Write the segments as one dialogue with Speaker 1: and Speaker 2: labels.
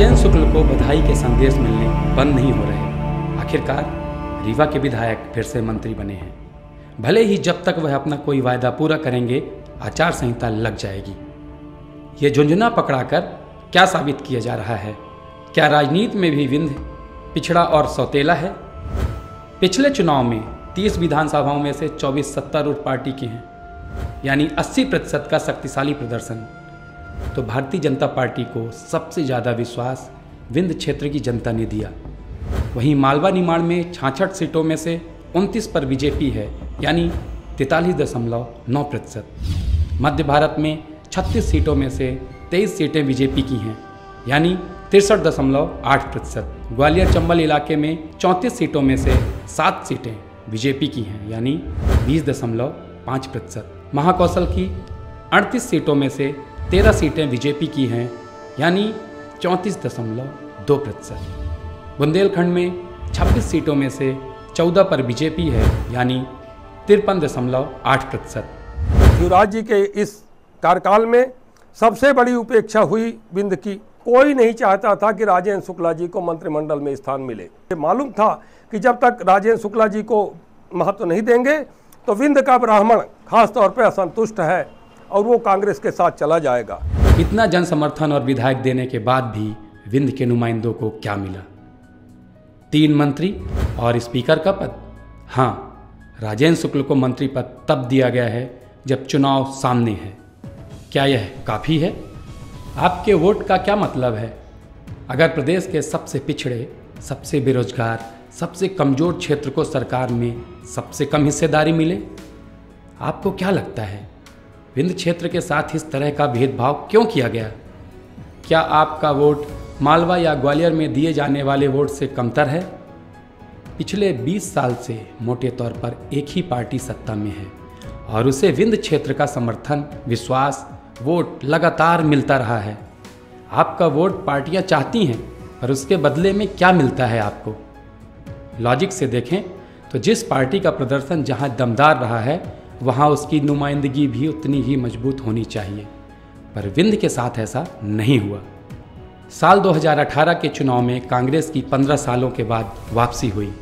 Speaker 1: राजेंद्र शुक्ल को बधाई के संदेश मिलने बंद नहीं हो रहे। आखिरकार रीवा के विधायक फिर से मंत्री बने हैं। भले ही जब तक वह अपना कोई वायदा पूरा करेंगे आचार संहिता लग जाएगी। ये झुंझुना पकड़ाकर क्या साबित किया जा रहा है? क्या राजनीति में भी विंध्य पिछड़ा और सौतेला है? पिछले चुनाव में 30 विधानसभाओं में से 24 सत्तारूढ़ पार्टी की हैं, यानी 80% का शक्तिशाली प्रदर्शन। तो भारतीय जनता पार्टी को सबसे ज़्यादा विश्वास विंध्य क्षेत्र की जनता ने दिया। वहीं मालवा निमाड़ में 66 सीटों में से 29 पर बीजेपी है, यानी 43.9%। मध्य भारत में 36 सीटों में से 23 सीटें बीजेपी की हैं, यानी 63.8%। ग्वालियर चंबल इलाके में 34 सीटों में से 7 सीटें बीजेपी की हैं, यानी 20.5%। महाकौशल की 38 सीटों में से 13 सीटें बीजेपी की हैं, यानी 34.2%। बुंदेलखंड में 26 सीटों में से 14 पर बीजेपी है, यानी 53.8%।
Speaker 2: शिवराज जी के इस कार्यकाल में सबसे बड़ी उपेक्षा हुई विंध्य की। कोई नहीं चाहता था कि राजेंद्र शुक्ला जी को मंत्रिमंडल में स्थान मिले। मालूम था कि जब तक राजेंद्र शुक्ला जी को महत्व नहीं देंगे तो विंध्य का ब्राह्मण खास तौर पर असंतुष्ट है और वो कांग्रेस के साथ चला जाएगा।
Speaker 1: इतना जन समर्थन और विधायक देने के बाद भी विंध्य के नुमाइंदों को क्या मिला? 3 मंत्री और स्पीकर का पद। हाँ, राजेंद्र शुक्ल को मंत्री पद तब दिया गया है जब चुनाव सामने है। क्या यह काफ़ी है? आपके वोट का क्या मतलब है? अगर प्रदेश के सबसे पिछड़े, सबसे बेरोजगार, सबसे कमज़ोर क्षेत्र को सरकार में सबसे कम हिस्सेदारी मिले, आपको क्या लगता है विंध्य क्षेत्र के साथ इस तरह का भेदभाव क्यों किया गया? क्या आपका वोट मालवा या ग्वालियर में दिए जाने वाले वोट से कमतर है? पिछले 20 साल से मोटे तौर पर एक ही पार्टी सत्ता में है और उसे विंध्य क्षेत्र का समर्थन, विश्वास, वोट लगातार मिलता रहा है। आपका वोट पार्टियां चाहती हैं, पर उसके बदले में क्या मिलता है आपको? लॉजिक से देखें तो जिस पार्टी का प्रदर्शन जहां दमदार रहा है, वहां उसकी नुमाइंदगी भी उतनी ही मजबूत होनी चाहिए। पर विंध्य के साथ ऐसा नहीं हुआ। साल 2018 के चुनाव में कांग्रेस की 15 सालों के बाद वापसी हुई।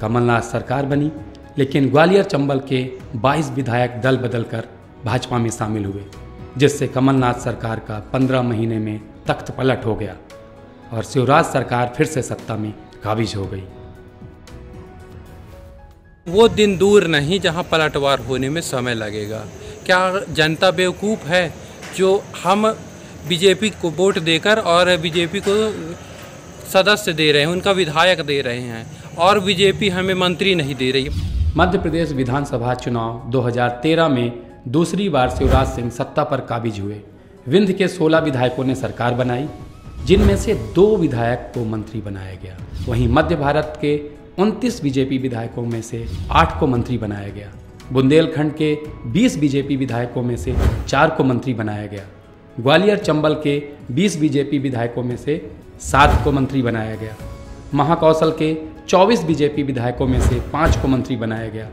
Speaker 1: कमलनाथ सरकार बनी, लेकिन ग्वालियर चंबल के 22 विधायक दल बदलकर भाजपा में शामिल हुए, जिससे कमलनाथ सरकार का 15 महीने में तख्त पलट हो गया और शिवराज सरकार फिर से सत्ता में काबिज हो गई।
Speaker 3: वो दिन दूर नहीं जहां पलटवार होने में समय लगेगा। क्या जनता बेवकूफ़ है जो हम बीजेपी को वोट देकर और बीजेपी को सदस्य दे रहे हैं, उनका विधायक दे रहे हैं, और बीजेपी हमें मंत्री नहीं दे रही।
Speaker 1: मध्य प्रदेश विधानसभा चुनाव 2013 में दूसरी बार शिवराज सिंह सत्ता पर काबिज हुए। विंध्य के 16 विधायकों ने सरकार बनाई, जिनमें से 2 विधायक को मंत्री बनाया गया। वहीं मध्य भारत के 29 बीजेपी विधायकों में से 8 को मंत्री बनाया गया। बुंदेलखंड के 20 बीजेपी विधायकों में से 4 को मंत्री बनाया गया। ग्वालियर चंबल के 20 बीजेपी विधायकों में से 7 को मंत्री बनाया गया। महाकौशल के 24 बीजेपी विधायकों में से 5 को मंत्री बनाया गया।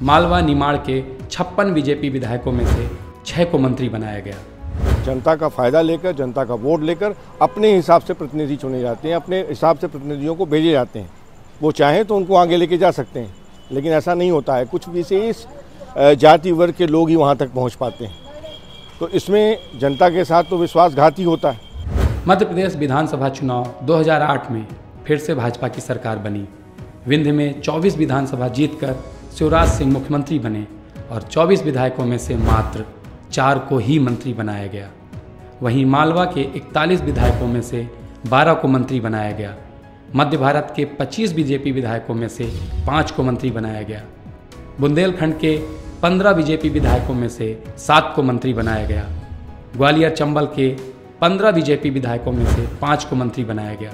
Speaker 1: मालवा निमाड़ के 56 बीजेपी विधायकों में से 6 को मंत्री बनाया गया।
Speaker 2: जनता का फायदा लेकर, जनता का वोट लेकर अपने हिसाब से प्रतिनिधि चुने जाते हैं, अपने हिसाब से प्रतिनिधियों को भेजे जाते हैं। वो चाहें तो उनको आगे लेके जा सकते हैं, लेकिन ऐसा नहीं होता है। कुछ विशेष जाति वर्ग के लोग ही वहाँ तक पहुँच पाते हैं, तो इसमें जनता के साथ तो विश्वासघाती होता है।
Speaker 1: मध्य प्रदेश विधानसभा चुनाव 2008 में फिर से भाजपा की सरकार बनी। विंध्य में 24 विधानसभा जीतकर शिवराज सिंह मुख्यमंत्री बने और 24 विधायकों में से मात्र 4 को ही मंत्री बनाया गया। वहीं मालवा के 41 विधायकों में से 12 को मंत्री बनाया गया। मध्य भारत के 25 बीजेपी विधायकों में से 5 को मंत्री बनाया गया। बुंदेलखंड के 15 बीजेपी विधायकों में से 7 को मंत्री बनाया गया। ग्वालियर चंबल के 15 बीजेपी विधायकों में से 5 को मंत्री बनाया गया।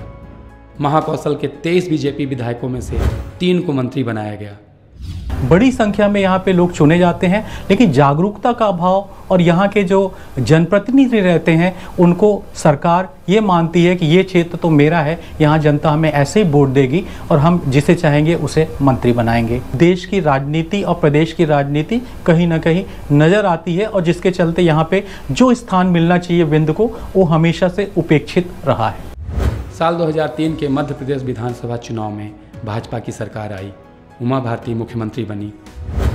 Speaker 1: महाकौशल के 23 बीजेपी विधायकों में से 3 को मंत्री बनाया गया।
Speaker 4: बड़ी संख्या में यहाँ पे लोग चुने जाते हैं, लेकिन जागरूकता का अभाव और यहाँ के जो जनप्रतिनिधि रहते हैं उनको सरकार ये मानती है कि ये क्षेत्र तो मेरा है, यहाँ जनता हमें ऐसे ही वोट देगी और हम जिसे चाहेंगे उसे मंत्री बनाएंगे। देश की राजनीति और प्रदेश की राजनीति कहीं ना कहीं नज़र आती है और जिसके चलते यहाँ पे जो स्थान मिलना चाहिए विंध्य को वो हमेशा से उपेक्षित रहा है।
Speaker 1: साल 2003 के मध्य प्रदेश विधानसभा चुनाव में भाजपा की सरकार आई, उमा भारती मुख्यमंत्री बनी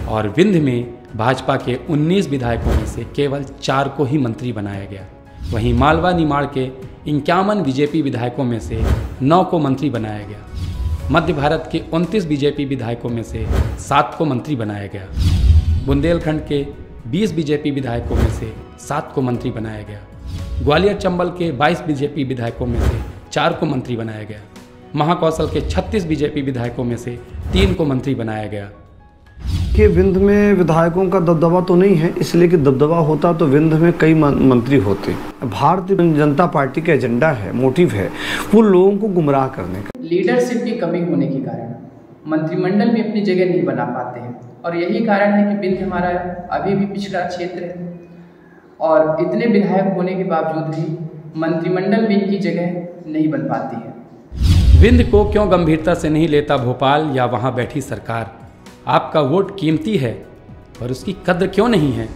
Speaker 1: और विंध्य में भाजपा के 19 विधायकों में से केवल 4 को ही मंत्री बनाया गया। वहीं मालवा निमाड़ के 51 बीजेपी विधायकों में से 9 को मंत्री बनाया गया। मध्य भारत के 29 बीजेपी विधायकों में से 7 को मंत्री बनाया गया। बुंदेलखंड के 20 बीजेपी विधायकों में से 7 को मंत्री बनाया गया। ग्वालियर चंबल के 22 बीजेपी विधायकों में से 4 को मंत्री बनाया गया। महाकौशल के 36 बीजेपी विधायकों में से 3 को मंत्री बनाया गया।
Speaker 5: कि विंध्य में विधायकों का दबदबा तो नहीं है, इसलिए कि दबदबा होता तो विंध्य में कई मंत्री होते। भारतीय जनता पार्टी का एजेंडा है, मोटिव है वो लोगों को गुमराह करने का।
Speaker 6: लीडरशिप की कमी होने के कारण मंत्रिमंडल भी अपनी जगह नहीं बना पाते हैं और यही कारण है कि विंध्य हमारा अभी भी पिछड़ा क्षेत्र है और इतने विधायक होने के बावजूद भी मंत्रिमंडल में इनकी जगह नहीं बन पाती है।
Speaker 1: विंध्य को क्यों गंभीरता से नहीं लेता भोपाल या वहां बैठी सरकार? आपका वोट कीमती है पर उसकी कद्र क्यों नहीं है?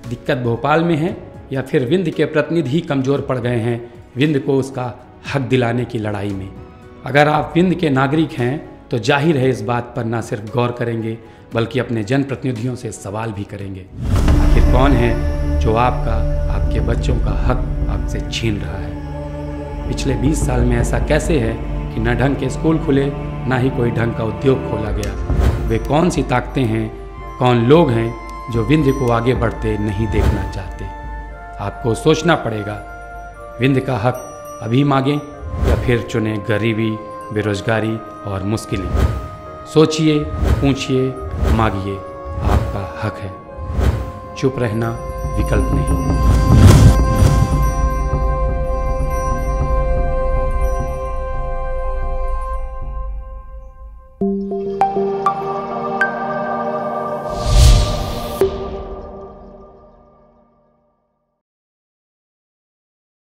Speaker 1: दिक्कत भोपाल में है या फिर विंध्य के प्रतिनिधि ही कमज़ोर पड़ गए हैं विंध्य को उसका हक दिलाने की लड़ाई में? अगर आप विंध्य के नागरिक हैं तो जाहिर है इस बात पर न सिर्फ गौर करेंगे बल्कि अपने जनप्रतिनिधियों से सवाल भी करेंगे। आखिर कौन है जो आपके बच्चों का हक आपसे छीन रहा है? पिछले 20 साल में ऐसा कैसे है कि न ढंग के स्कूल खुले, ना ही कोई ढंग का उद्योग खोला गया? वे कौन सी ताकतें हैं, कौन लोग हैं जो विंध्य को आगे बढ़ते नहीं देखना चाहते? आपको सोचना पड़ेगा। विंध्य का हक अभी मांगें या फिर चुने गरीबी, बेरोजगारी और मुश्किलें? सोचिए, पूछिए, मांगिए, आपका हक है। चुप रहना विकल्प नहीं।